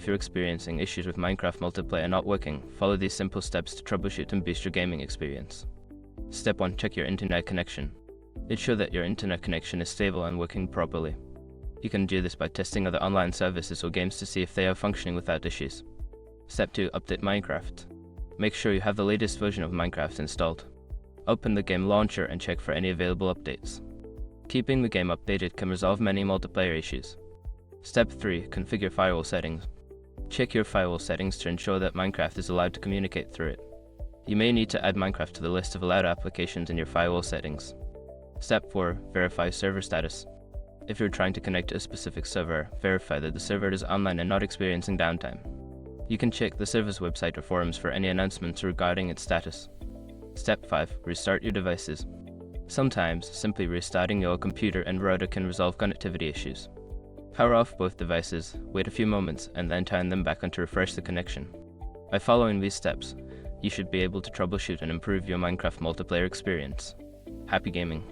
you're experiencing issues with Minecraft multiplayer not working, follow these simple steps to troubleshoot and boost your gaming experience. Step 1. Check your internet connection. Ensure that your internet connection is stable and working properly. You can do this by testing other online services or games to see if they are functioning without issues. Step 2. Update Minecraft. Make sure you have the latest version of Minecraft installed. Open the game launcher and check for any available updates. Keeping the game updated can resolve many multiplayer issues. Step 3. Configure firewall settings. Check your firewall settings to ensure that Minecraft is allowed to communicate through it. You may need to add Minecraft to the list of allowed applications in your firewall settings. Step 4. Verify server status. If you're trying to connect to a specific server, verify that the server is online and not experiencing downtime. You can check the server's website or forums for any announcements regarding its status. Step 5. Restart your devices. Sometimes, simply restarting your computer and router can resolve connectivity issues. Power off both devices, wait a few moments, and then turn them back on to refresh the connection. By following these steps, you should be able to troubleshoot and improve your Minecraft multiplayer experience. Happy gaming!